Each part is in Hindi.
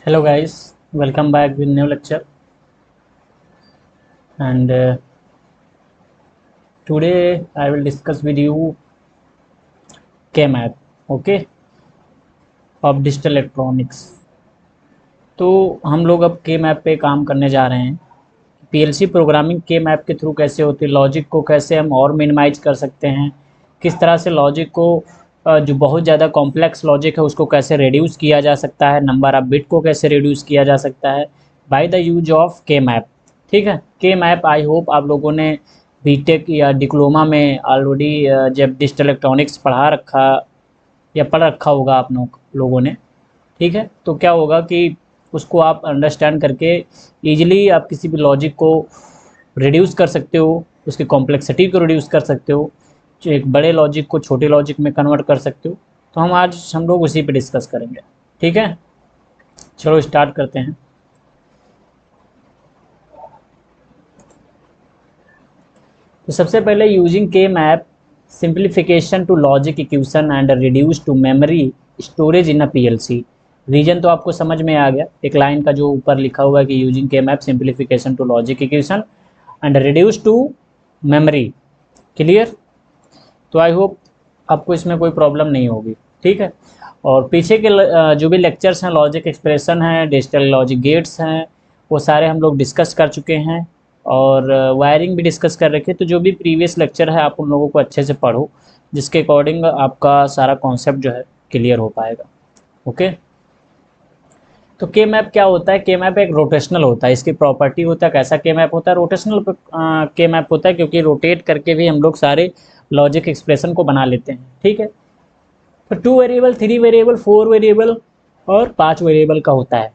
Hello guys, welcome back with new lecture. And today I will discuss with you K-map, okay, of digital electronics. तो हम लोग अब K-map पे काम करने जा रहे हैं। पीएलसी प्रोग्रामिंग K-map के थ्रू कैसे होती है, लॉजिक को कैसे हम और मिनिमाइज कर सकते हैं, किस तरह से लॉजिक को जो बहुत ज़्यादा कॉम्प्लेक्स लॉजिक है उसको कैसे रिड्यूस किया जा सकता है, नंबर ऑफ बिट को कैसे रिड्यूस किया जा सकता है by the use of K-map। ठीक है, K-map आई होप आप लोगों ने बीटेक या डिप्लोमा में ऑलरेडी जब डिजिटल इलेक्ट्रॉनिक्स पढ़ा रखा या पढ़ रखा होगा आप लोगों ने। ठीक है, तो क्या होगा कि उसको आप अंडरस्टैंड करके ईजिली आप किसी भी लॉजिक को रिड्यूस कर सकते हो, उसकी कॉम्प्लेक्सिटी को रिड्यूस कर सकते हो, जो एक बड़े लॉजिक को छोटे लॉजिक में कन्वर्ट कर सकते हो। तो हम लोग उसी पे डिस्कस करेंगे। ठीक है, चलो स्टार्ट करते हैं। तो सबसे पहले using K-map simplification to logic equation and reduce to memory storage in a PLC. Reason तो आपको समझ में आ गया, एक लाइन का जो ऊपर लिखा हुआ है कि using K-map simplification to logic equation and reduce to memory. Clear? तो आई होप आपको इसमें कोई प्रॉब्लम नहीं होगी। ठीक है, और पीछे के जो भी लेक्चर्स हैं, लॉजिक एक्सप्रेशन है, डिजिटल लॉजिक गेट्स हैं, वो सारे हम लोग डिस्कस कर चुके हैं और वायरिंग भी डिस्कस कर रखे। तो जो भी प्रीवियस लेक्चर है आप उन लोगों को अच्छे से पढ़ो, जिसके अकॉर्डिंग आपका सारा कॉन्सेप्ट जो है क्लियर हो पाएगा। ओके, तो K-map क्या होता है? K-map एक रोटेशनल होता है, इसकी प्रॉपर्टी होता है। कैसा K-map होता है? रोटेशनल K-map होता है, क्योंकि रोटेट करके भी हम लोग सारे लॉजिक एक्सप्रेशन को बना लेते हैं। ठीक है, तो 2 वेरिएबल, 3 वेरिएबल, 4 वेरिएबल और 5 वेरिएबल का होता है।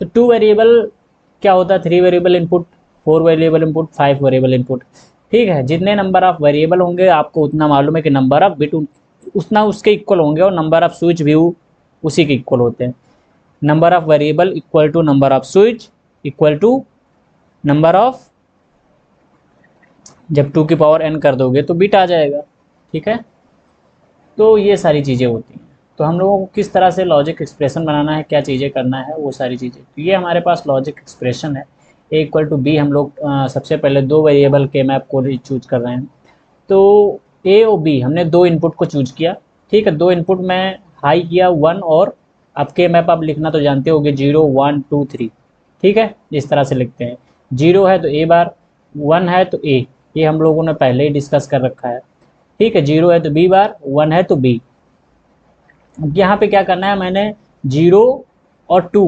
तो 2 वेरिएबल क्या होता है? 3 variable input, 4 variable input, 5 variable input. ठीक है, जितने नंबर ऑफ वेरिएबल होंगे आपको उतना मालूम है कि नंबर ऑफ बिट उतना उसके इक्वल होंगे, और नंबर ऑफ स्विच भी उसी के इक्वल होते हैं। Number of variable equal to number of switch equal to number of, जब 2 की पावर n कर दोगे तो बिट आ जाएगा। ठीक है, तो ये सारी चीज़ें होती हैं। तो हम लोगों को किस तरह से लॉजिक एक्सप्रेशन बनाना है, क्या चीज़ें करना है, वो सारी चीज़ें। तो ये हमारे पास लॉजिक एक्सप्रेशन है। ए इक्वल टू बी, हम लोग सबसे पहले 2 वेरिएबल K-map को चूज कर रहे हैं। तो ए और बी हमने 2 इनपुट को चूज किया। ठीक है, 2 इनपुट में हाई किया 1, और अब K-map आप लिखना तो जानते होगे 0 1 2 3। ठीक है, इस तरह से लिखते हैं। 0 है तो ए बार, 1 है तो ए, ये हम लोगों ने पहले ही डिस्कस कर रखा है। ठीक है, 0 है तो बी बार, 1 है तो बी। अब यहाँ पे क्या करना है, मैंने 0 और 2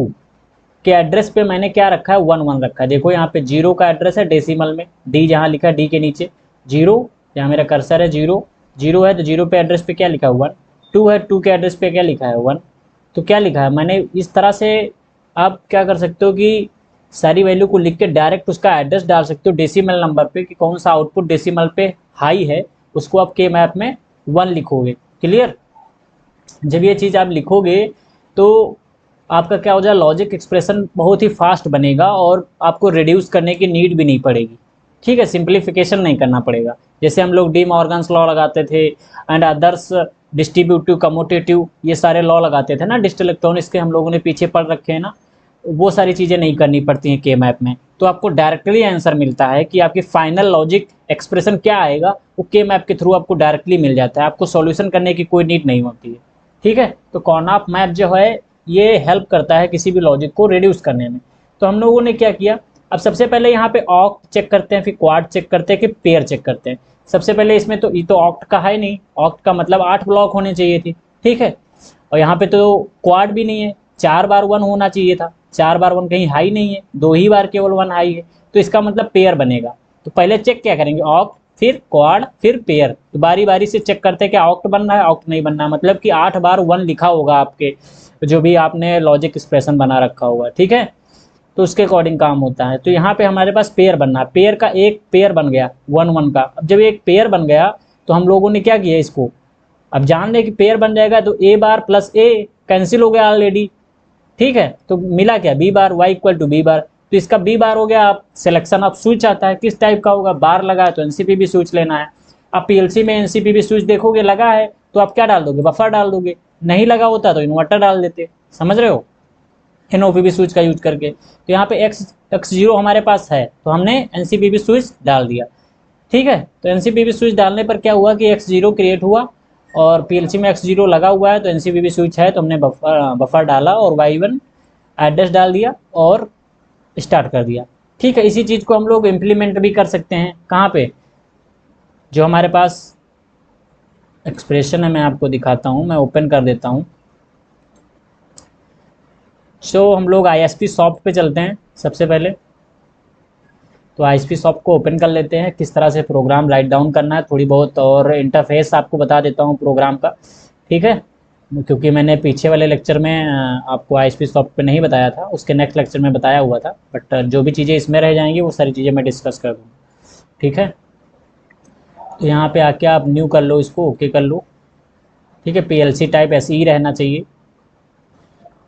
के एड्रेस पे मैंने क्या रखा है, 1 1 रखा है। देखो यहाँ पे 0 का एड्रेस है डेसिमल में, डी जहाँ लिखा है डी के नीचे 0, जहाँ मेरा कर्सर है 0, 0 है तो 0 पे एड्रेस पे क्या लिखा है 1, 2 है 2 के एड्रेस पे क्या लिखा है 1। तो क्या लिखा है मैंने, इस तरह से आप क्या कर सकते हो कि सारी वैल्यू को लिख के डायरेक्ट उसका एड्रेस डाल सकते हो डेसिमल नंबर पे, कि कौन सा आउटपुट डेसिमल पे हाई है उसको आप K-map में 1 लिखोगे। क्लियर? जब ये चीज़ आप लिखोगे तो आपका क्या हो जाए, लॉजिक एक्सप्रेशन बहुत ही फास्ट बनेगा और आपको रिड्यूस करने की नीड भी नहीं पड़ेगी। ठीक है, सिंप्लीफिकेशन नहीं करना पड़ेगा। जैसे हम लोग डी मॉर्गन्स लॉ लगाते थे एंड अदर्स डिस्ट्रीब्यूटिव कम्यूटेटिव, ये सारे लॉ लगाते थे ना डिजिटल इलेक्ट्रॉनिक्स के, हम लोगों ने पीछे पढ़ रखे हैं ना। वो सारी चीज़ें नहीं करनी पड़ती हैं K-map में। तो आपको डायरेक्टली आंसर मिलता है कि आपकी फाइनल लॉजिक एक्सप्रेशन क्या आएगा, वो K-map के थ्रू आपको डायरेक्टली मिल जाता है। आपको सॉल्यूशन करने की कोई नीड नहीं होती है। ठीक है, तो कॉर्नऑफ मैप जो है ये हेल्प करता है किसी भी लॉजिक को रिड्यूस करने में। तो हम लोगों ने क्या किया, अब सबसे पहले यहाँ पे ऑक्ट चेक करते हैं, फिर क्वाड चेक करते हैं, कि पेयर चेक करते हैं। सबसे पहले इसमें तो ये तो ऑक्ट का है नहीं, ऑक्ट का मतलब 8 ब्लॉक होने चाहिए थी। ठीक है, और यहाँ पे तो क्वाड भी नहीं है, 4 बार 1 होना चाहिए था, 4 बार 1 कहीं हाई नहीं है, 2 ही बार केवल 1 हाई है, तो इसका मतलब पेयर बनेगा। तो पहले चेक क्या करेंगे, ऑक्ट फिर क्वाड फिर पेयर। तो बारी बारी से चेक करते हैं कि ऑक्ट बनना है ऑक्ट नहीं बनना है, मतलब कि 8 बार 1 लिखा होगा आपके जो भी आपने लॉजिक एक्सप्रेशन बना रखा होगा। ठीक है, तो उसके अकॉर्डिंग काम होता है। तो यहाँ पे हमारे पास पेयर बनना है, पेयर का एक पेयर बन गया 1 1 का। अब जब एक पेयर बन गया तो हम लोगों ने क्या किया, इसको अब जान लें कि पेयर बन जाएगा तो ए बार प्लस ए कैंसिल हो गया ऑलरेडी। ठीक है, तो मिला क्या, B bar, Y equal to B bar. तो इसका बी बार हो गया। आप सिलेक्शन ऑफ स्विच आता है, किस टाइप का होगा, बार लगा है तो एनसीपीबी स्विच लेना है। आप पीएलसी में एनसीपीबी स्विच देखोगे लगा है तो आप क्या डाल दोगे, बफर डाल दोगे। नहीं लगा होता तो इन्वर्टर डाल देते। समझ रहे हो? NOPB स्विच का यूज करके। तो यहाँ पे X0 हमारे पास है तो हमने NCPB स्विच डाल दिया। ठीक है, तो NCPB स्विच डालने पर क्या हुआ कि X0 क्रिएट हुआ और PLC में X0 लगा हुआ है तो NCPB स्विच है तो हमने बफर डाला और Y1 एड्रेस डाल दिया और स्टार्ट कर दिया। ठीक है, इसी चीज़ को हम लोग इम्प्लीमेंट भी कर सकते हैं। कहाँ पे, जो हमारे पास एक्सप्रेशन है मैं आपको दिखाता हूँ, मैं ओपन कर देता हूँ। तो हम लोग ISP सॉफ्ट पे चलते हैं सबसे पहले। तो ISP सॉफ्ट को ओपन कर लेते हैं, किस तरह से प्रोग्राम राइट डाउन करना है थोड़ी बहुत, और इंटरफेस आपको बता देता हूँ प्रोग्राम का। ठीक है, क्योंकि मैंने पीछे वाले लेक्चर में आपको ISP सॉफ्ट पे नहीं बताया था, उसके नेक्स्ट लेक्चर में बताया हुआ था, बट जो भी चीज़ें इसमें रह जाएंगी वो सारी चीज़ें मैं डिस्कस कर दूँगा। ठीक है, तो यहाँ पे आके आप न्यू कर लो, इसको ओके कर लो। ठीक है, PLC टाइप ऐसे ही रहना चाहिए।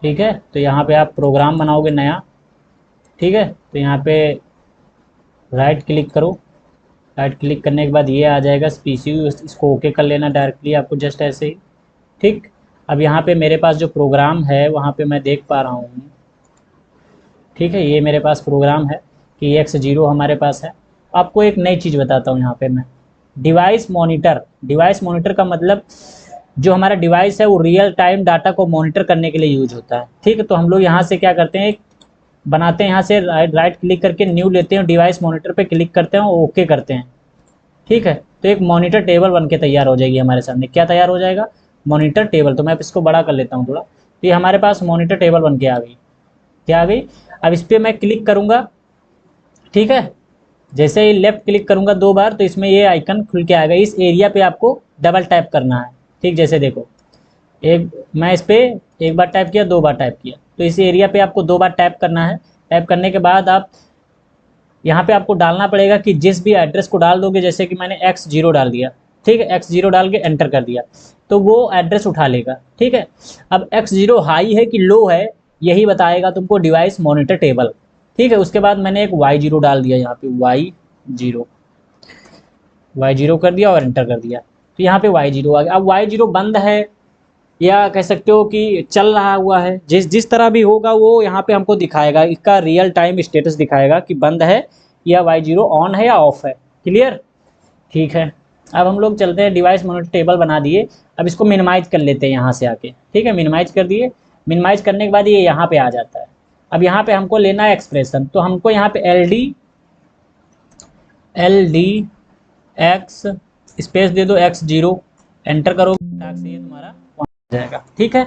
ठीक है, तो यहाँ पे आप प्रोग्राम बनाओगे नया। ठीक है, तो यहाँ पे राइट क्लिक करो, राइट क्लिक करने के बाद ये आ जाएगा PCU, इसको ओके कर लेना डायरेक्टली आपको जस्ट ऐसे ही। ठीक, अब यहाँ पे मेरे पास जो प्रोग्राम है वहाँ पे मैं देख पा रहा हूँ। ठीक है, ये मेरे पास प्रोग्राम है कि X0 हमारे पास है। आपको एक नई चीज़ बताता हूँ यहाँ पे मैं, डिवाइस मॉनिटर। डिवाइस मॉनिटर का मतलब जो हमारा डिवाइस है वो रियल टाइम डाटा को मॉनिटर करने के लिए यूज होता है। ठीक है, तो हम लोग यहाँ से क्या करते हैं, बनाते हैं यहाँ से राइट क्लिक करके न्यू लेते हैं, डिवाइस मॉनिटर पे क्लिक करते हैं और ओके करते हैं। ठीक है, तो एक मॉनिटर टेबल बन के तैयार हो जाएगी हमारे सामने। क्या तैयार हो जाएगा, मॉनिटर टेबल। तो मैं इसको बड़ा कर लेता हूँ थोड़ा, तो ये हमारे पास मॉनिटर टेबल बन के आ गई। क्या आ गई, अब इस पर मैं क्लिक करूँगा। ठीक है, जैसे ही लेफ्ट क्लिक करूँगा 2 बार तो इसमें ये आइकन खुल के आएगा। इस एरिया पे आपको डबल टैप करना है। ठीक, जैसे देखो, एक मैं इस पर एक बार टैप किया, 2 बार टैप किया, तो इस एरिया पे आपको 2 बार टैप करना है। टैप करने के बाद आप यहाँ पे आपको डालना पड़ेगा कि जिस भी एड्रेस को डाल दोगे, जैसे कि मैंने X0 डाल दिया। ठीक है, X0 डाल के एंटर कर दिया तो वो एड्रेस उठा लेगा। ठीक है, अब X0 हाई है कि लो है यही बताएगा तुमको डिवाइस मॉनिटर टेबल। ठीक है, उसके बाद मैंने एक Y0 डाल दिया, यहाँ पे Y0 कर दिया और एंटर कर दिया, तो यहाँ पे Y0 आ गया। अब Y0 बंद है या कह सकते हो कि चल रहा हुआ है, जिस जिस तरह भी होगा वो यहाँ पे हमको दिखाएगा, इसका रियल टाइम स्टेटस दिखाएगा कि बंद है या Y0 ऑन है या ऑफ है। क्लियर, ठीक है। अब हम लोग चलते हैं, डिवाइस मॉनिटर टेबल बना दिए, अब इसको मिनिमाइज कर लेते हैं यहाँ से आके। ठीक है, मिनिमाइज कर दिए। मिनिमाइज करने के बाद ये यहाँ पे आ जाता है। अब यहाँ पे हमको लेना है एक्सप्रेशन, तो हमको यहाँ पे LD X स्पेस दे दो X0, एंटर करो, से ये तुम्हारा वहाँ आ जाएगा। ठीक है,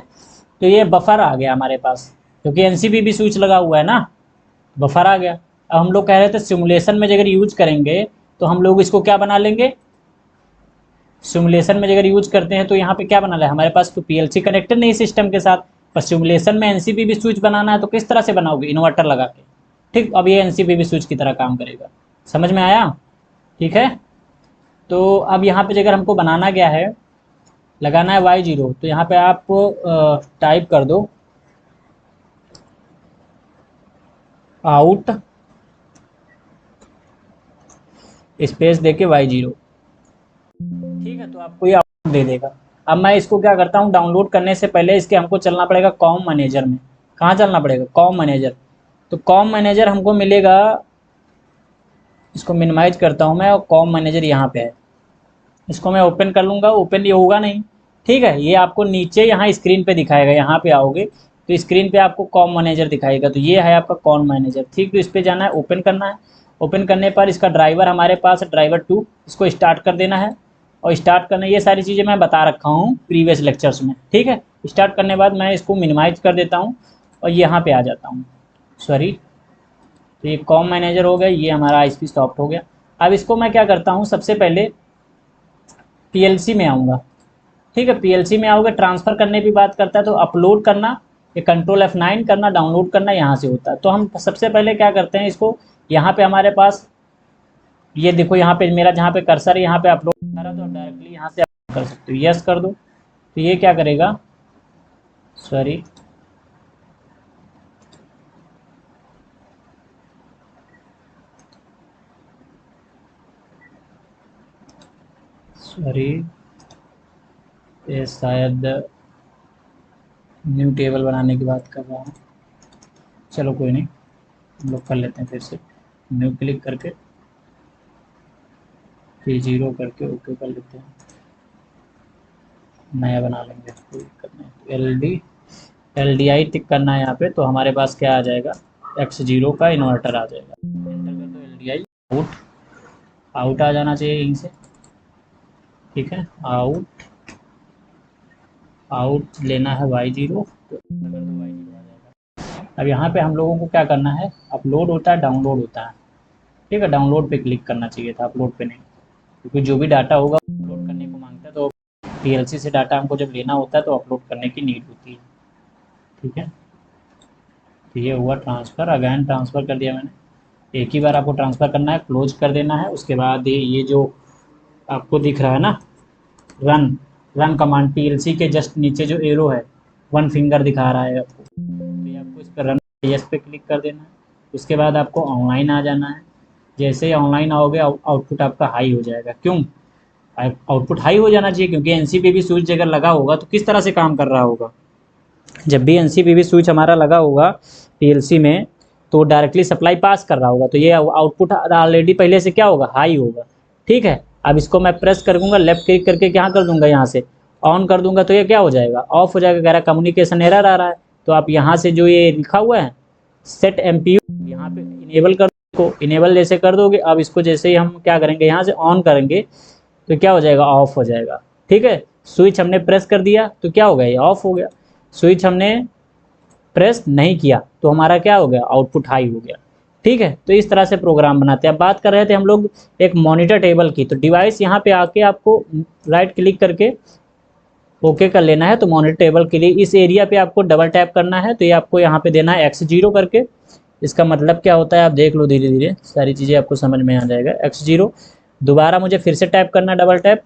तो ये बफर आ गया हमारे पास, क्योंकि NCPB स्विच लगा हुआ है ना, बफर आ गया। अब हम लोग कह रहे थे सिमुलेशन में अगर यूज करेंगे तो हम लोग इसको क्या बना लेंगे, सिमुलेशन में अगर यूज करते हैं तो यहाँ पे क्या बना है हमारे पास, तो PLC कनेक्टेड नहीं सिस्टम के साथ, पर सिमुलेशन में NCPB स्विच बनाना है तो किस तरह से बनाओगे, इन्वर्टर लगा के। ठीक, अब ये NCPB स्विच की तरह काम करेगा। समझ में आया, ठीक है। तो अब यहाँ पे अगर हमको बनाना क्या है, लगाना है Y0, तो यहाँ पे आप टाइप कर दो आउट स्पेस देके Y0। ठीक है, तो आपको ये आउटपुट दे देगा। अब मैं इसको क्या करता हूँ, डाउनलोड करने से पहले इसके हमको चलना पड़ेगा कॉम मैनेजर में। कहाँ चलना पड़ेगा, कॉम मैनेजर। तो कॉम मैनेजर हमको मिलेगा, इसको मिनिमाइज करता हूँ मैं, और कॉम मैनेजर यहाँ पे है। इसको मैं ओपन कर लूँगा, ओपन ये होगा नहीं। ठीक है, ये आपको नीचे यहाँ स्क्रीन पे दिखाएगा, यहाँ पे आओगे तो स्क्रीन पे आपको कॉम मैनेजर दिखाएगा, तो ये है आपका कॉम मैनेजर। ठीक, तो इस पर जाना है, ओपन करना है। ओपन करने पर इसका ड्राइवर हमारे पास है, ड्राइवर 2, इसको स्टार्ट कर देना है। और स्टार्ट करना, ये सारी चीज़ें मैं बता रखा हूँ प्रीवियस लेक्चर्स में। ठीक है, स्टार्ट करने के बाद मैं इसको मिनिमाइज कर देता हूँ और यहाँ पे आ जाता हूँ। सॉरी, तो ये कॉम मैनेजर हो गया, ये हमारा ISP सॉफ्ट हो गया। अब इसको मैं क्या करता हूँ, सबसे पहले PLC में आऊँगा। ठीक है, PLC में आओगे, ट्रांसफ़र करने की बात करता है तो अपलोड करना, ये कंट्रोल F9 करना, डाउनलोड करना यहाँ से होता है। तो हम सबसे पहले क्या करते हैं, इसको यहाँ पे हमारे पास ये देखो, यहाँ पे मेरा जहाँ पे कर्सर है यहाँ पे अपलोड कर रहा है, तो डायरेक्टली यहाँ से अपलोड कर सकते हो, यस कर दो। तो ये क्या करेगा, सॉरी, सॉरी, ये शायद न्यू टेबल बनाने की बात कर रहा हूँ। चलो कोई नहीं, हम लोग कर लेते हैं फिर से, न्यू क्लिक करके फिर 0 करके ओके कर लेते हैं, नया बना लेंगे, कोई दिक्कत नहीं। LDI टिक करना है यहाँ पे, तो हमारे पास क्या आ जाएगा, X0 का इन्वर्टर आ जाएगा। एंटर कर दो LDI, आउट, आउट आ जाना चाहिए यहीं से, ठीक है, आउट, आउट लेना है Y0, तो एंटर कर दो, Y0 आ जाएगा। अब यहाँ पे हम लोगों को क्या करना है, अपलोड होता है, डाउनलोड होता है, ठीक है, डाउनलोड पे क्लिक करना चाहिए था, अपलोड पे नहीं, क्योंकि जो भी डाटा होगा अपलोड करने को मांगता है, तो PLC से डाटा हमको जब लेना होता है तो अपलोड करने की नीड होती है, ठीक है। तो ये हुआ ट्रांसफ़र, अगैन ट्रांसफ़र कर दिया मैंने, एक ही बार आपको ट्रांसफ़र करना है, क्लोज कर देना है। उसके बाद ये जो आपको दिख रहा है ना, रन, रन कमांड, PLC के जस्ट नीचे जो एरो है, 1 फिंगर दिखा रहा है आपको, तो ये आपको इस पर रन यस पे क्लिक कर देना है। उसके बाद आपको ऑनलाइन आ जाना है, जैसे ही ऑनलाइन आओगे आउटपुट आपका हाई हो जाएगा। क्यों आउटपुट हाई हो जाना चाहिए, क्योंकि NCPV स्विच अगर लगा होगा तो किस तरह से काम कर रहा होगा, जब भी NCPV स्विच हमारा लगा होगा PLC में, तो डायरेक्टली सप्लाई पास कर रहा होगा, तो ये आउटपुट ऑलरेडी पहले से क्या होगा, हाई होगा, ठीक है। अब इसको मैं प्रेस कर दूंगा, लेफ्ट क्लिक करके क्या कर दूंगा, यहाँ से ऑन कर दूंगा, तो ये क्या हो जाएगा, ऑफ हो जाएगा, कह रहा कम्युनिकेशन एरर आ रहा है। तो आप यहाँ से जो ये लिखा हुआ है सेट MPU, यहाँ पे इनेबल कर को इनेबल जैसे कर दोगे, अब इसको जैसे ही हम क्या करेंगे, यहाँ से ऑन करेंगे तो क्या हो जाएगा, ऑफ हो जाएगा, ठीक है। स्विच हमने प्रेस कर दिया तो क्या हो गया, ये ऑफ हो गया। स्विच हमने प्रेस नहीं किया तो हमारा क्या हो गया, आउटपुट हाई हो गया, ठीक है। तो इस तरह से प्रोग्राम बनाते हैं। अब बात कर रहे थे हम लोग एक मॉनिटर टेबल की, तो डिवाइस यहाँ पे आके आपको राइट क्लिक करके ओके कर लेना है। तो मॉनिटर टेबल के लिए इस एरिया पे आपको डबल टैप करना है, तो ये आपको यहाँ पे देना है X0 करके। इसका मतलब क्या होता है आप देख लो, धीरे धीरे सारी चीज़ें आपको समझ में आ जाएगा। X0 दोबारा मुझे फिर से टैप करना, डबल टैप,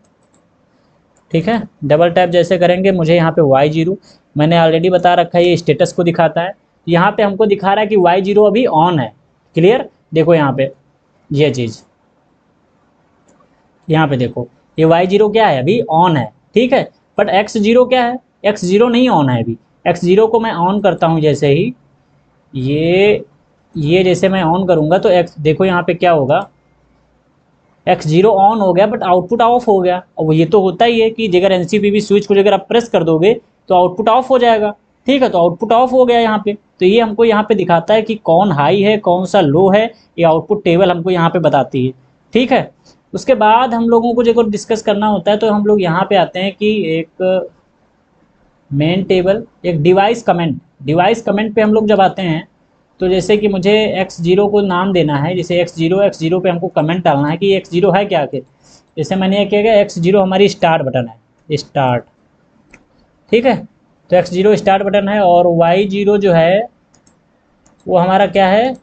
ठीक है। डबल टैप जैसे करेंगे मुझे यहाँ पे Y0, मैंने ऑलरेडी बता रखा है ये स्टेटस को दिखाता है, यहाँ पे हमको दिखा रहा है कि Y0 अभी ऑन है, क्लियर। देखो यहाँ पे ये चीज़, यहाँ पे देखो ये Y0 क्या है, अभी ऑन है, ठीक है। बट X0 क्या है, X0 नहीं ऑन है अभी। X0 को मैं ऑन करता हूँ, जैसे ही ये जैसे मैं ऑन करूँगा तो देखो यहाँ पे क्या होगा, X0 ऑन हो गया बट आउटपुट ऑफ हो गया। और ये तो होता ही है कि अगर NCPV स्विच को अगर आप प्रेस कर दोगे तो आउटपुट ऑफ हो जाएगा, ठीक है। तो आउटपुट ऑफ हो गया यहाँ पे, तो ये हमको यहाँ पे दिखाता है कि कौन हाई है कौन सा लो है, ये आउटपुट टेबल हमको यहाँ पे बताती है, ठीक है। उसके बाद हम लोगों को जब डिस्कस करना होता है तो हम लोग यहाँ पे आते हैं कि एक मेन टेबल, एक डिवाइस कमेंट पे हम लोग जब आते हैं, तो जैसे कि मुझे X0 को नाम देना है, जैसे X0 पे हमको कमेंट डालना है कि X0 है क्या आखिर। जैसे मैंने क्या किया, X0 हमारी स्टार्ट बटन है, स्टार्ट, ठीक है। तो X0 स्टार्ट बटन है, और Y0 जो है वो हमारा क्या है,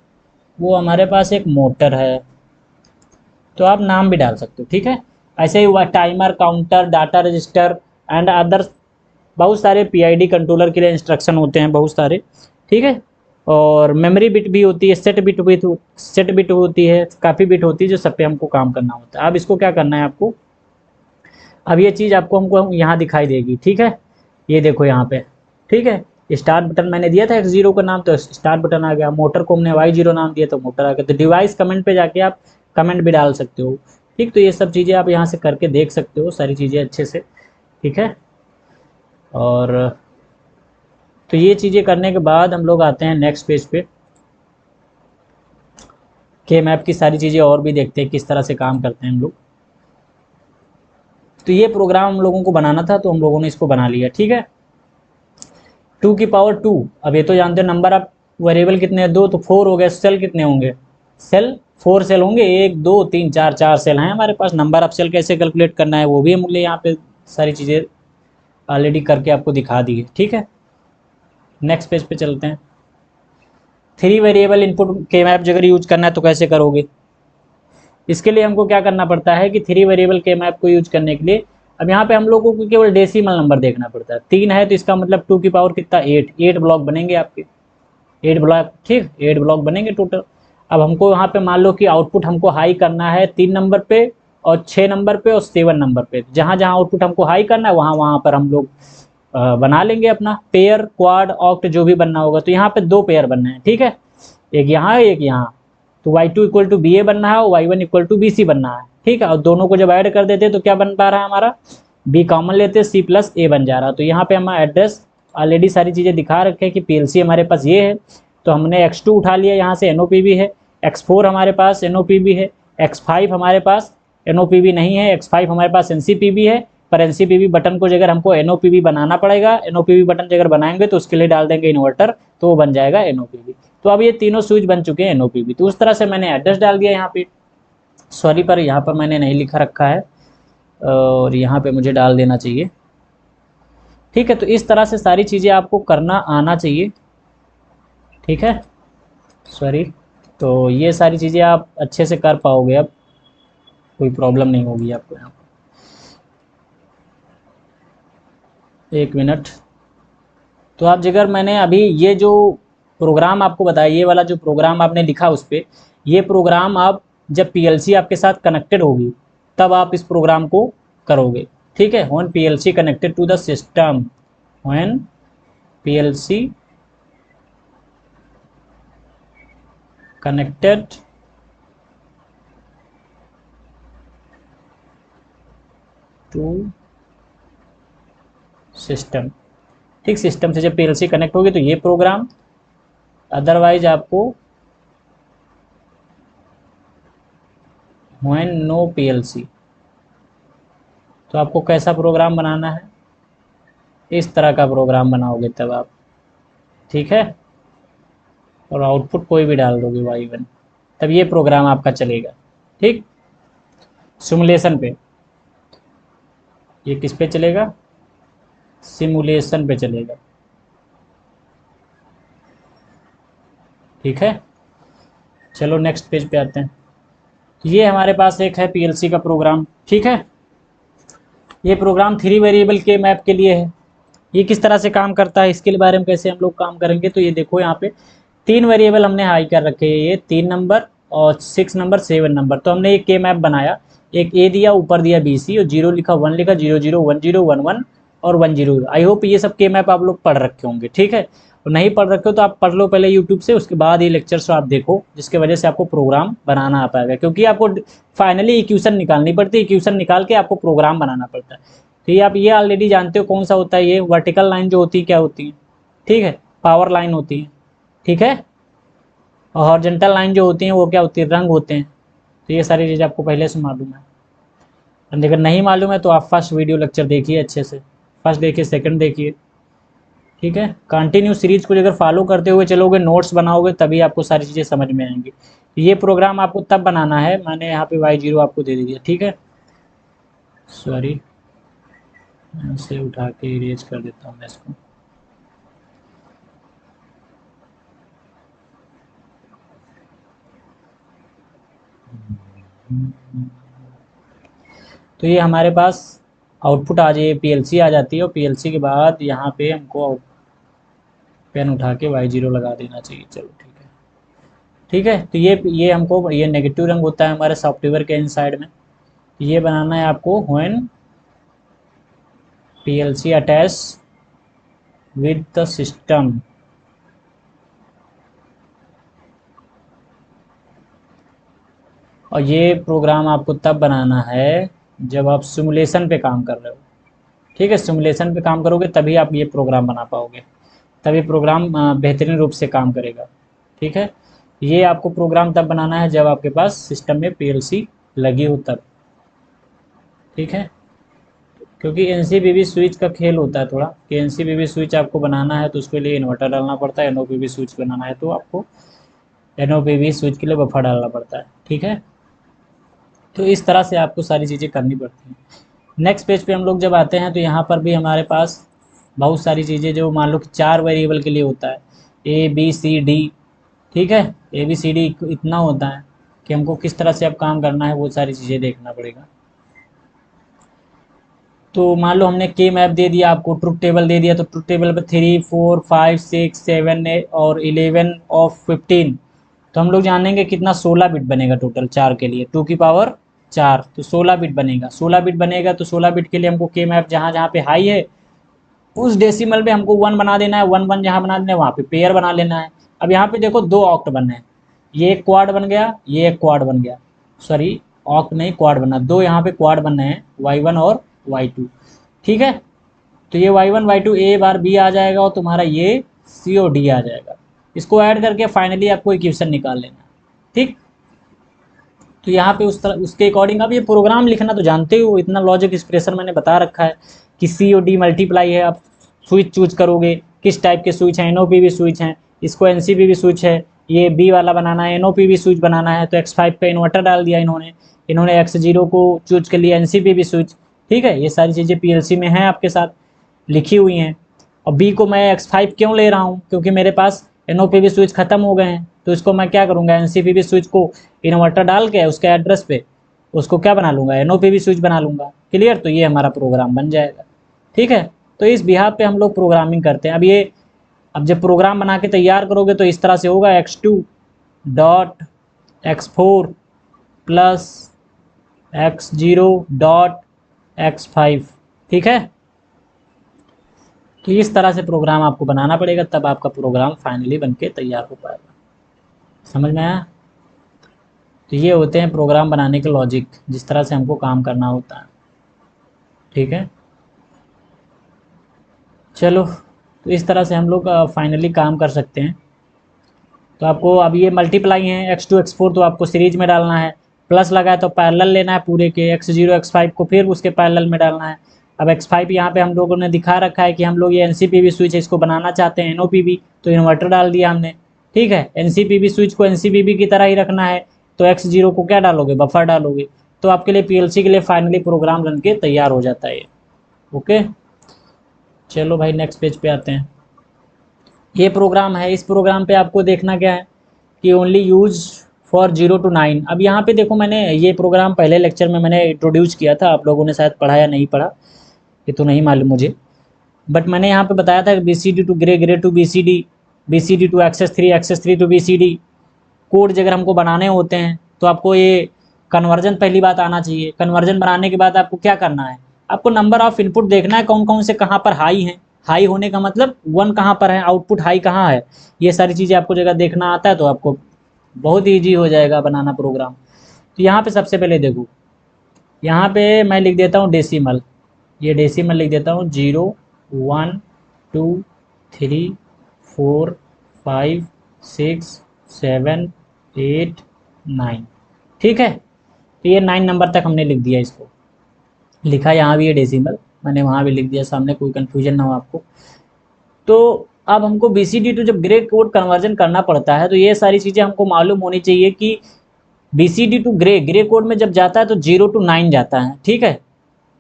वो हमारे पास एक मोटर है, तो आप नाम भी डाल सकते हो, ठीक है। ऐसे ही timer, counter, data register and other, बहुत सारे PID कंट्रोलर के लिए इंस्ट्रक्शन होते हैं बहुत सारे, ठीक है। और मेमोरी बिट भी होती है, सेट बिट होती है, काफ़ी बिट होती है, जो सब पे हमको काम करना होता है। अब इसको क्या करना है आपको, अब ये चीज़ आपको हमको यहाँ दिखाई देगी, ठीक है। ये देखो यहाँ पे, ठीक है, स्टार्ट बटन मैंने दिया था X0 का नाम, तो स्टार्ट बटन आ गया। मोटर को हमने Y0 नाम दिया तो मोटर आ गया। तो डिवाइस कमेंट पे जाके आप कमेंट भी डाल सकते हो, ठीक। तो ये सब चीज़ें आप यहाँ से करके देख सकते हो, सारी चीज़ें अच्छे से, ठीक है। और तो ये चीज़ें करने के बाद हम लोग आते हैं नेक्स्ट पेज पे, के मैप की सारी चीज़ें और भी देखते हैं किस तरह से काम करते हैं हम लोग। तो ये प्रोग्राम हम लोगों को बनाना था, तो हम लोगों ने इसको बना लिया, ठीक है। 2 की पावर 2, अब ये तो जानते हो नंबर ऑफ वेरिएबल कितने हैं, 2, तो 4 हो गए। सेल कितने होंगे, सेल 4 सेल होंगे, 1 2 3 4, 4 सेल हैं हमारे पास। नंबर ऑफ सेल कैसे कैलकुलेट करना है वो भी हम लोग यहाँ पे सारी चीज़ें ऑलरेडी करके आपको दिखा दी है, ठीक है। नेक्स्ट पेज पे चलते हैं। 3 वेरिएबल इनपुट के मैप अगर यूज करना है तो कैसे करोगे, इसके लिए हमको क्या करना पड़ता है कि 3 वेरिएबल के मैप को यूज करने के लिए, अब यहाँ पे हम लोगों को केवल डेसिमल नंबर देखना पड़ता है। 3 है तो इसका मतलब 2 की पावर कितना, 8 ब्लॉक बनेंगे आपके, 8 ब्लॉक, ठीक, 8 ब्लॉक बनेंगे टोटल। अब हमको यहाँ पे मान लो कि आउटपुट हमको हाई करना है 3 नंबर पे और 6 नंबर पे और 7 नंबर पे, जहाँ जहाँ आउटपुट हमको हाई करना है वहाँ वहाँ पर हम लोग बना लेंगे अपना पेयर, क्वाड, ऑक्ट जो भी बनना होगा। तो यहाँ पे 2 पेयर बनना है, ठीक है, एक यहाँ एक यहाँ। तो y2 इक्वल टू बी ए बनना है और y1 equal to B C बनना है, ठीक है। और दोनों को जब ऐड कर देते तो क्या बन पा रहा है हमारा, b कॉमन लेते सी प्लस ए बन जा रहा। तो यहाँ पे हम एड्रेस ऑलरेडी सारी चीज़ें दिखा रखे हैं कि पीएलसी हमारे पास ये है, तो हमने x2 उठा लिया, यहाँ से NOPV है, x4 हमारे पास NOPV है, x5 हमारे पास NOPV नहीं है, x5 हमारे पास NCPV है। पर NCPV बटन को अगर हमको NOPV बनाना पड़ेगा, NOPV बटन अगर बनाएंगे तो उसके लिए डाल देंगे इन्वर्टर, तो वो बन जाएगा NOPV। तो अब ये तीनों स्विच बन चुके हैं NOPV। तो उस तरह से मैंने एड्रेस डाल दिया यहाँ पे, सॉरी पर यहाँ पर मैंने नहीं लिखा रखा है और यहाँ पे मुझे डाल देना चाहिए, ठीक है। तो इस तरह से सारी चीज़ें आपको करना आना चाहिए, ठीक है, सॉरी। तो ये सारी चीज़ें आप अच्छे से कर पाओगे, अब कोई प्रॉब्लम नहीं होगी आपको यहाँ पर। 1 मिनट। तो आप जिगर मैंने अभी ये जो प्रोग्राम आपको बताया, ये वाला जो प्रोग्राम आपने लिखा उस पर, ये प्रोग्राम आप जब पीएलसी आपके साथ कनेक्टेड होगी तब आप इस प्रोग्राम को करोगे, ठीक है। When PLC connected to the system, when PLC connected to system, ठीक, सिस्टम से जब पीएलसी कनेक्ट होगी तो ये प्रोग्राम, अदरवाइज आपको व्हेन नो पीएलसी, तो आपको कैसा प्रोग्राम बनाना है, इस तरह का प्रोग्राम बनाओगे तब आप, ठीक है। और आउटपुट कोई भी डाल दोगे y1, तब ये प्रोग्राम आपका चलेगा, ठीक। सिमुलेशन पे, ये किस पे चलेगा, सिमुलेशन पे चलेगा, ठीक है। चलो नेक्स्ट पेज पे आते हैं। ये हमारे पास एक है पीएलसी का प्रोग्राम, ठीक है। ये प्रोग्राम 3 वेरिएबल के मैप के लिए है। ये किस तरह से काम करता है, इसके बारे में कैसे हम लोग काम करेंगे, तो ये देखो यहाँ पे 3 वेरिएबल हमने हाई कर रखे हैं, ये 3 नंबर और 6 नंबर 7 नंबर। तो हमने एक के मैप बनाया, एक ए दिया, ऊपर दिया BC और 0 लिखा, 1 लिखा, 0 0 1 0 1 1 और 1 0। आई होप ये सब के मैप आप लोग पढ़ रखे होंगे, ठीक है। और नहीं पढ़ रखे हो तो आप पढ़ लो पहले यूट्यूब से, उसके बाद ये लेक्चर्स आप देखो, जिसके वजह से आपको प्रोग्राम बनाना आ पाएगा। क्योंकि आपको फाइनली इक्वेशन निकालनी पड़ती है, इक्वेशन निकाल के आपको प्रोग्राम बनाना पड़ता है। तो ये आप ये ऑलरेडी जानते हो कौन सा होता है, ये वर्टिकल लाइन जो होती है क्या होती है, ठीक है, पावर लाइन होती है, ठीक है। और हॉरिजॉन्टल लाइन जो होती हैं वो क्या होती है, रंग होते हैं। तो ये सारी चीज़ आपको पहले से मालूम है। अगर नहीं मालूम है तो आप फर्स्ट वीडियो लेक्चर देखिए अच्छे से, फर्स्ट देखिए, सेकंड देखिए, ठीक है। कंटिन्यू सीरीज को अगर फॉलो करते हुए चलोगे, नोट्स बनाओगे, तभी आपको सारी चीज़ें समझ में आएंगी। ये प्रोग्राम आपको तब बनाना है, मैंने यहाँ पे y0 आपको दे दिया, ठीक है। सॉरी, इसे उठा के इरेज कर देता हूँ मैं इसको। तो ये हमारे पास आउटपुट आ जाए, पीएलसी आ जाती है और पीएलसी के बाद यहाँ पे हमको पेन उठा के y0 लगा देना चाहिए। चलो ठीक है, ठीक है। तो ये हमको ये नेगेटिव रंग होता है हमारे सॉफ्टवेयर के इनसाइड में। ये बनाना है आपको when PLC attach with the system, और ये प्रोग्राम आपको तब बनाना है जब आप सिमुलेशन पे काम कर रहे हो, ठीक है। सिमुलेशन पे काम करोगे तभी आप ये प्रोग्राम बना पाओगे, तभी प्रोग्राम बेहतरीन रूप से काम करेगा, ठीक है। ये आपको प्रोग्राम तब बनाना है जब आपके पास सिस्टम में पीएलसी लगी हो तब, ठीक है। क्योंकि एनसीपीवी स्विच का खेल होता है थोड़ा, कि एनसीपीवी स्विच आपको बनाना है तो उसके लिए इन्वर्टर डालना पड़ता है, एनओपीवी स्विच बनाना है तो आपको एनओपीवी स्विच के लिए बफर डालना पड़ता है, ठीक है। तो इस तरह से आपको सारी चीज़ें करनी पड़ती हैं। नेक्स्ट पेज पे हम लोग जब आते हैं तो यहाँ पर भी हमारे पास बहुत सारी चीज़ें, जो मान लो कि 4 वेरिएबल के लिए होता है, ABCD, ठीक है। ABCD इतना होता है कि हमको किस तरह से अब काम करना है, वो सारी चीज़ें देखना पड़ेगा। तो मान लो हमने के मैप दे दिया आपको, ट्रुथ टेबल दे दिया, तो ट्रुथ टेबल पर 3 4 5 6 7 और 11 और 15, तो हम लोग जानेंगे कितना 16 बिट बनेगा टोटल 4 के लिए, 2 की पावर 4, तो 16 बिट बनेगा। 16 बिट बनेगा तो 16 बिट के लिए हमको के मैप जहाँ जहाँ पे हाई है उस डेसिमल में हमको 1 बना देना है, 1 1 जहाँ बना देना है वहाँ पे पेयर बना लेना है। अब यहाँ पे देखो 2 ऑक्ट बनने हैं, ये एक क्वाड बन गया, ये एक क्वाड बन गया, सॉरी ऑक्ट नहीं क्वाड बनना, 2 यहाँ पे क्वाड बनने हैं y1 और y2। ठीक है, तो ये y1 y2 a bar b आ जाएगा और तुम्हारा ये c और d आ जाएगा। इसको ऐड करके फाइनली आपको इक्वेशन निकाल लेना है। ठीक, तो यहाँ पे उस तरह उसके अकॉर्डिंग आप ये प्रोग्राम लिखना तो जानते हो, इतना लॉजिक एक्सप्रेशन मैंने बता रखा है कि सी और डी मल्टीप्लाई है। आप स्विच चूज करोगे, किस टाइप के स्विच हैं, NOPV स्विच हैं, इसको NCPV स्विच है, ये बी वाला बनाना है, NOPV स्विच बनाना है, तो X5 पे इन्वर्टर डाल दिया इन्होंने X0 को चूज कर लिया NCPV स्विच। ठीक है, ये सारी चीज़ें PLC में हैं आपके साथ लिखी हुई हैं। और बी को मैं X5 क्यों ले रहा हूँ, क्योंकि मेरे पास NOPV स्विच खत्म हो गए हैं, तो इसको मैं क्या करूँगा, NCPV स्विच को इन्वर्टर डाल के उसके एड्रेस पे उसको क्या बना लूँगा, NOPV स्विच बना लूँगा। क्लियर, तो ये हमारा प्रोग्राम बन जाएगा। ठीक है, तो इस बिहाफ पे हम लोग प्रोग्रामिंग करते हैं। अब जब प्रोग्राम बना के तैयार करोगे तो इस तरह से होगा, x2 dot x4 plus x0 dot x5। ठीक है, तो इस तरह से प्रोग्राम आपको बनाना पड़ेगा, तब आपका प्रोग्राम फाइनली बनके तैयार हो पाएगा। समझ में आया? तो ये होते हैं प्रोग्राम बनाने के लॉजिक, जिस तरह से हमको काम करना होता है। ठीक है, चलो, तो इस तरह से हम लोग फाइनली काम कर सकते हैं। तो आपको अब ये मल्टीप्लाई है x2 x4, तो आपको सीरीज में डालना है, प्लस लगा है तो पैरेलल लेना है पूरे के, x0 x5 को फिर उसके पैरेलल में डालना है। अब x5 यहाँ पे हम लोगों ने दिखा रखा है कि हम लोग ये NCPV स्विच है, इसको बनाना चाहते हैं NOPV, तो इन्वर्टर डाल दिया हमने। ठीक है, NCPV स्विच को NCPV की तरह ही रखना है, तो x0 को क्या डालोगे, बफर डालोगे, तो आपके लिए PLC के लिए फाइनली प्रोग्राम बन के तैयार हो जाता है। ओके, चलो भाई नेक्स्ट पेज पे आते हैं। ये प्रोग्राम है, इस प्रोग्राम पे आपको देखना क्या है कि ओनली यूज फॉर 0 to 9। अब यहाँ पे देखो, मैंने ये प्रोग्राम पहले लेक्चर में मैंने इंट्रोड्यूस किया था, आप लोगों ने शायद पढ़ा या नहीं पढ़ा ये तो नहीं मालूम मुझे, बट मैंने यहाँ पे बताया था कि BCD to Gray, Gray to BCD, BCD to excess 3 to BCD। Code अगर हमको बनाने होते हैं तो आपको ये कन्वर्जन पहली बात आना चाहिए। कन्वर्जन बनाने के बाद आपको क्या करना है, आपको नंबर ऑफ इनपुट देखना है, कौन कौन से कहाँ पर हाई हैं। हाई होने का मतलब 1 कहाँ पर है, आउटपुट हाई कहाँ है, ये सारी चीज़ें आपको जगह देखना आता है तो आपको बहुत ईजी हो जाएगा बनाना प्रोग्राम। तो यहाँ पे सबसे पहले देखो, यहाँ पे मैं लिख देता हूँ डेसिमल, ये डेसिमल लिख देता हूँ 0 1 2 3 4 5 6 7 8 9। ठीक है, तो ये 9 नंबर तक हमने लिख दिया, इसको लिखा, यहाँ भी ये डेसिमल मैंने वहाँ भी लिख दिया, सामने कोई कन्फ्यूजन ना हो आपको। तो अब हमको BCD टू जब ग्रे कोड कन्वर्जन करना पड़ता है तो ये सारी चीज़ें हमको मालूम होनी चाहिए कि BCD टू ग्रे कोड में जब जाता है तो 0 to 9 जाता है। ठीक है,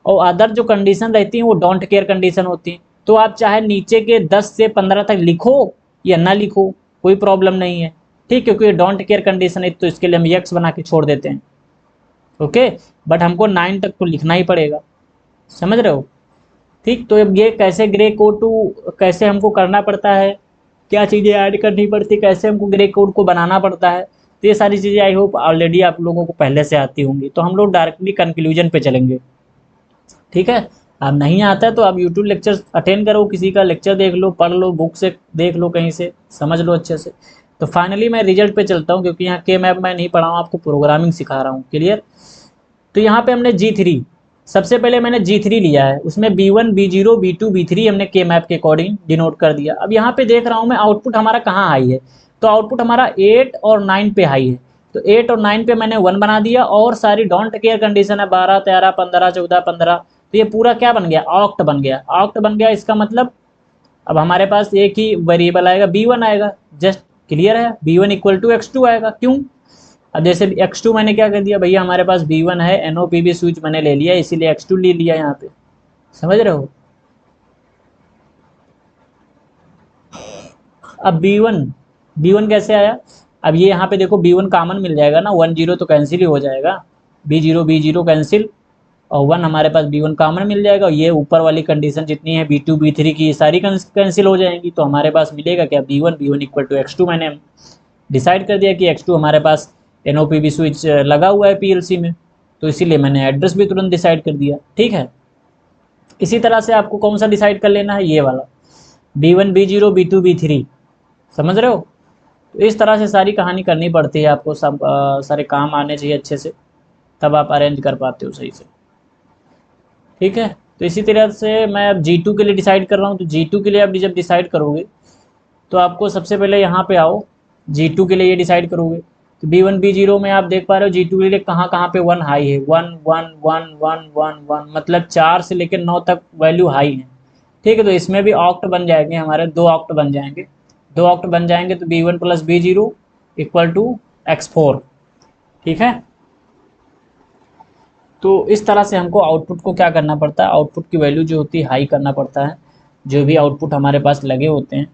और अदर जो कंडीशन रहती हैं वो डोंट केयर कंडीशन होती हैं, तो आप चाहे नीचे के 10 से 15 तक लिखो या ना लिखो, कोई प्रॉब्लम नहीं है। ठीक, क्योंकि ये डोंट केयर कंडीशन है तो इसके लिए हम यक्स बना के छोड़ देते हैं। ओके, बट हमको 9 तक तो लिखना ही पड़ेगा, समझ रहे हो? ठीक, तो अब ये कैसे ग्रे कोड टू कैसे हमको करना पड़ता है, क्या चीज़ें ऐड करनी पड़ती, कैसे हमको ग्रे कोड को बनाना पड़ता है, तो ये सारी चीज़ें आई होप ऑलरेडी आप लोगों को पहले से आती होंगी। तो हम लोग डायरेक्टली कंक्लूजन पे चलेंगे। ठीक है, अब नहीं आता है तो आप यूट्यूब लेक्चर अटेंड करो, किसी का लेक्चर देख लो, पढ़ लो, बुक से देख लो, कहीं से समझ लो अच्छे से। तो फाइनली मैं रिजल्ट पे चलता हूँ, क्योंकि यहाँ के मैप मैं नहीं पढ़ा हूँ, आपको प्रोग्रामिंग सिखा रहा हूँ। क्लियर? तो यहाँ पे हमने G3, सबसे पहले मैंने G3 लिया है, उसमें B1 B0 B2 B3 हमने के मैप के अकॉर्डिंग डिनोट कर दिया। अब यहाँ पे देख रहा हूँ मैं आउटपुट हमारा कहाँ हाई है, तो आउटपुट हमारा 8 और 9 पे हाई है, तो 8 और 9 पे मैंने 1 बना दिया, और सारी डोंट केयर कंडीशन है 12 13 15 14 15, तो ये पूरा क्या बन गया, ऑक्ट बन गया। ऑक्ट बन गया, इसका मतलब अब हमारे पास एक ही वेरिएबल आएगा, B1 आएगा। जस्ट क्लियर है, B1 इक्वल टू x2 आएगा। क्यों? अब जैसे x2 मैंने क्या कर दिया भैया, हमारे पास B1 है, NOPV स्विच मैंने ले लिया, इसीलिए x2 ले लिया यहाँ पे। समझ रहे हो? अब B1 कैसे आया, अब ये यहाँ पे देखो B1 कॉमन मिल जाएगा ना, 1 0 तो कैंसिल ही हो जाएगा, B0 कैंसिल, और 1 हमारे पास B1 कॉमन मिल जाएगा, और ये ऊपर वाली कंडीशन जितनी है B2 B3 की, ये सारी कैंसिल हो जाएंगी, तो हमारे पास मिलेगा क्या, B1 इक्वल टू x2। मैंने डिसाइड कर दिया कि x2 हमारे पास NOPV स्विच लगा हुआ है PLC में, तो इसीलिए मैंने एड्रेस भी तुरंत डिसाइड कर दिया। ठीक है, इसी तरह से आपको कौन सा डिसाइड कर लेना है, ये वाला B1 B0 B2 B3, समझ रहे हो। तो इस तरह से सारी कहानी करनी पड़ती है आपको, सब सारे काम आने चाहिए अच्छे से, तब आप अरेंज कर पाते हो सही से, ठीक है। तो इसी तरह से मैं अब G2 के लिए डिसाइड कर रहा हूँ। तो G2 के लिए आप जब डिसाइड करोगे तो आपको सबसे पहले यहाँ पे आओ, G2 के लिए ये डिसाइड करोगे। तो B1 B0 में आप देख पा रहे हो G2 के लिए कहाँ कहाँ पे 1 हाई है, 1 1 1 1 1 1, मतलब 4 से लेकर 9 तक वैल्यू हाई है, ठीक है। तो इसमें भी ऑक्ट बन जाएंगे हमारे, 2 ऑक्ट बन जाएंगे, 2 ऑक्ट बन जाएंगे। तो B1 plus B0 equal to X4, ठीक है। तो इस तरह से हमको आउटपुट को क्या करना पड़ता है, आउटपुट की वैल्यू जो होती है हाई करना पड़ता है, जो भी आउटपुट हमारे पास लगे होते हैं,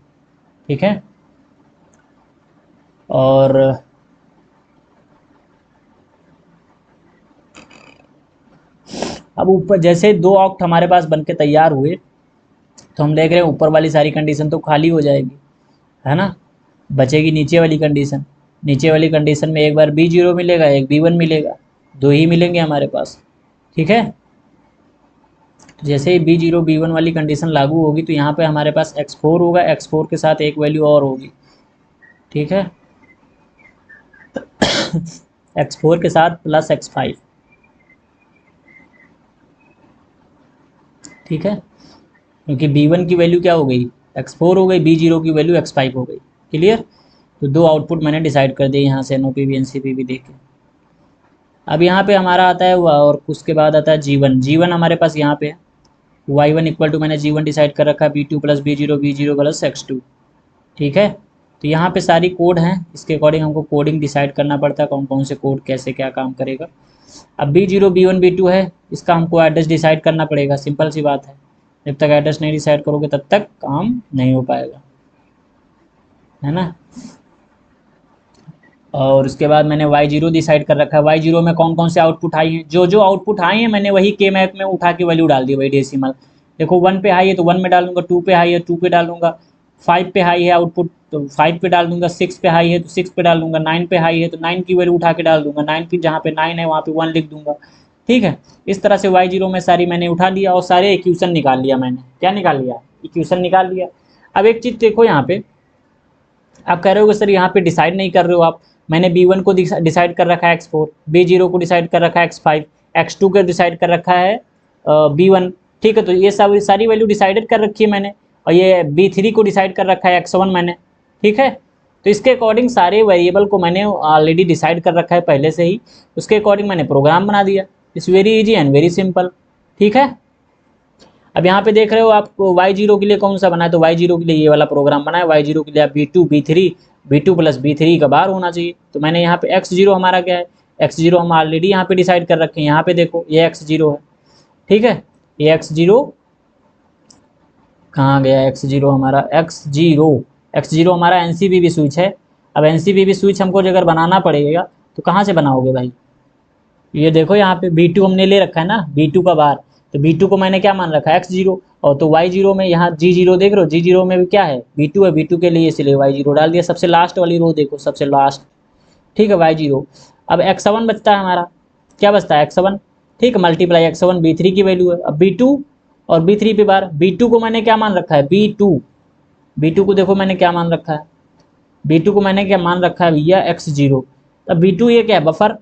ठीक है। और अब ऊपर जैसे 2 ऑक्ट हमारे पास बन के तैयार हुए, तो हम देख रहे हैं ऊपर वाली सारी कंडीशन तो खाली हो जाएगी, है ना, बचेगी नीचे वाली कंडीशन। नीचे वाली कंडीशन में एक बार B0 मिलेगा, एक B1 मिलेगा, 2 ही मिलेंगे हमारे पास, ठीक है। जैसे ही B0 B1 वाली कंडीशन लागू होगी तो यहाँ पे हमारे पास X4 होगा, X4 के साथ एक वैल्यू और होगी, ठीक है। X4 के साथ प्लस X5, ठीक है, क्योंकि B1 की वैल्यू क्या हो गई, X4 हो गई, B0 की वैल्यू X5 हो गई, क्लियर। तो 2 आउटपुट मैंने डिसाइड कर दिए यहाँ से, NOPV NCPV देख के। अब यहाँ पे हमारा आता है और उसके बाद आता है G1। G1 हमारे पास यहाँ पे है, Y1 इक्वल टू मैंने G1 डिसाइड कर रखा है B2 plus B0 B0 plus X2, ठीक है। तो यहाँ पे सारी कोड हैं, इसके अकॉर्डिंग हमको कोडिंग डिसाइड करना पड़ता है, कौन कौन से कोड कैसे क्या काम करेगा। अब B0 B1 B2 है, इसका हमको एड्रेस डिसाइड करना पड़ेगा, सिंपल सी बात है। जब तक एड्रेस नहीं डिसाइड करोगे तब तक काम नहीं हो पाएगा, है ना। और उसके बाद मैंने Y0 डिसाइड कर रखा है। Y0 में कौन कौन से आउटपुट आई हैं, जो जो आउटपुट आए हैं मैंने वही के मैप में उठा के वैल्यू डाल दी, वही डेसिमल। देखो 1 पे हाई है तो 1 में डालूंगा, 2 पे हाई है 2 पे डालूंगा, 5 पे हाई है आउटपुट तो 5 पे डाल दूंगा, 6 पे हाई है तो 6 पे डाल दूंगा, 9 पे हाई है तो 9 की वैल्यू उठा के डाल दूंगा, 9 की जहाँ पे 9 है वहाँ पे 1 लिख दूंगा, ठीक है। इस तरह से Y0 में सारी मैंने उठा लिया और सारे इक्वेशन निकाल लिया मैंने, क्या निकाल लिया, इक्वेशन निकाल लिया। अब एक चीज़ देखो यहाँ पे, आप कह रहे हो सर यहाँ पे डिसाइड नहीं कर रहे हो आप, मैंने B1 को डिसाइड कर रखा है X4, B0 को डिसाइड कर रखा है X5, X2 को डिसाइड कर रखा है B1, ठीक है। तो ये सब सारी वैल्यू डिसाइडेड कर रखी है मैंने, और ये B3 को डिसाइड कर रखा है X1 मैंने, ठीक है। तो इसके अकॉर्डिंग सारे वेरिएबल को मैंने ऑलरेडी डिसाइड कर रखा है पहले से ही, उसके अकॉर्डिंग मैंने प्रोग्राम बना दिया। It's very easy and very simple, ठीक है। अब यहाँ पे देख रहे हो आप Y0 के लिए कौन सा बना है, तो Y0 के लिए ये वाला प्रोग्राम बना है। Y0 के लिए आप B2 B3 B2 plus B3 का बार होना चाहिए। तो मैंने यहाँ पे X0 हमारा क्या है, X0 हम ऑलरेडी यहाँ पे डिसाइड कर रखे हैं, यहाँ पे देखो ये X0 है, ठीक है। ये X0 कहाँ गया, X0 हमारा, X0 हमारा NCPV स्विच है। अब NCPV स्विच हमको अगर बनाना पड़ेगा तो कहाँ से बनाओगे भाई, ये देखो यहाँ पे B2 हमने ले रखा है ना, B2 का बार, तो B2 को मैंने क्या मान रखा है X0, और तो Y0 में यहाँ G0 देख रहे हो, G0 में भी क्या है B2 है, B2 के लिए इसलिए Y0 डाल दिया। सबसे लास्ट वाली रो देखो, सबसे लास्ट, ठीक है, Y0। अब X7 बचता है हमारा, क्या बचता है X7, ठीक है, मल्टीप्लाई X7 B3 की वैल्यू है। अब B2 और B3 पे बार, B2 को मैंने क्या मान रखा है, B2 को देखो मैंने क्या मान रखा है, B2 को मैंने क्या मान रखा है भैया X0। अब B2 ये क्या है, बफर,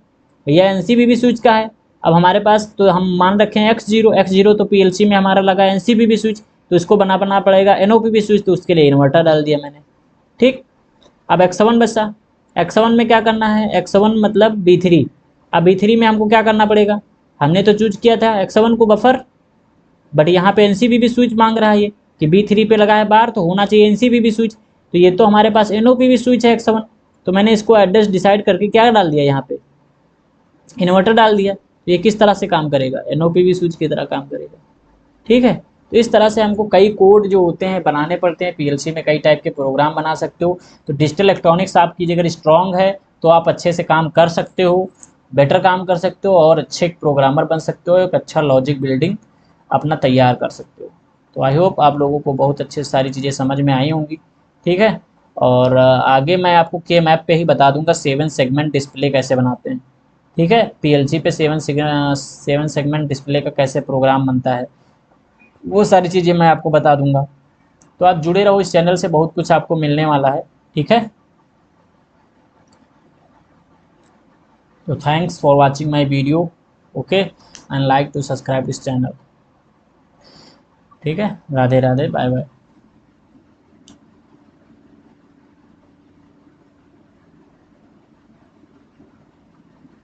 भैया NCPV स्विच का है। अब हमारे पास तो हम मान रखे हैं X0 तो PLC में हमारा लगा है NCPV स्विच, तो इसको बनाना पड़ेगा NOPV स्विच, तो उसके लिए इन्वर्टर डाल दिया मैंने, ठीक। अब X7 बचा, X7 में क्या करना है, X7 मतलब B3। अब B3 में हमको क्या करना पड़ेगा, हमने तो चूज किया था X7 को बफर, बट यहाँ पे NCPV स्विच मांग रहा है ये कि B3 पे लगा है बार तो होना चाहिए NCPV स्विच, तो ये तो हमारे पास NOPV स्विच है X7, तो मैंने इसको एड्रेस डिसाइड करके क्या डाल दिया, यहाँ पे इन्वर्टर डाल दिया। तो ये किस तरह से काम करेगा, NOPV स्विच की तरह काम करेगा, ठीक है। तो इस तरह से हमको कई कोड जो होते हैं बनाने पड़ते हैं, PLC में कई टाइप के प्रोग्राम बना सकते हो। तो डिजिटल इलेक्ट्रॉनिक्स आपकी अगर स्ट्रांग है तो आप अच्छे से काम कर सकते हो, बेटर काम कर सकते हो और अच्छे प्रोग्रामर बन सकते हो, एक अच्छा लॉजिक बिल्डिंग अपना तैयार कर सकते हो। तो आई होप आप लोगों को बहुत अच्छे सारी चीज़ें समझ में आई होंगी, ठीक है। और आगे मैं आपको के मैप पे ही बता दूंगा 7 सेगमेंट डिस्प्ले कैसे बनाते हैं, ठीक है। PLC पे 7 सेगमेंट डिस्प्ले का कैसे प्रोग्राम बनता है, वो सारी चीज़ें मैं आपको बता दूंगा। तो आप जुड़े रहो इस चैनल से, बहुत कुछ आपको मिलने वाला है। ठीक है, तो thanks for watching my video. Okay, and like to subscribe this channel. ठीक है, राधे राधे, बाय बाय।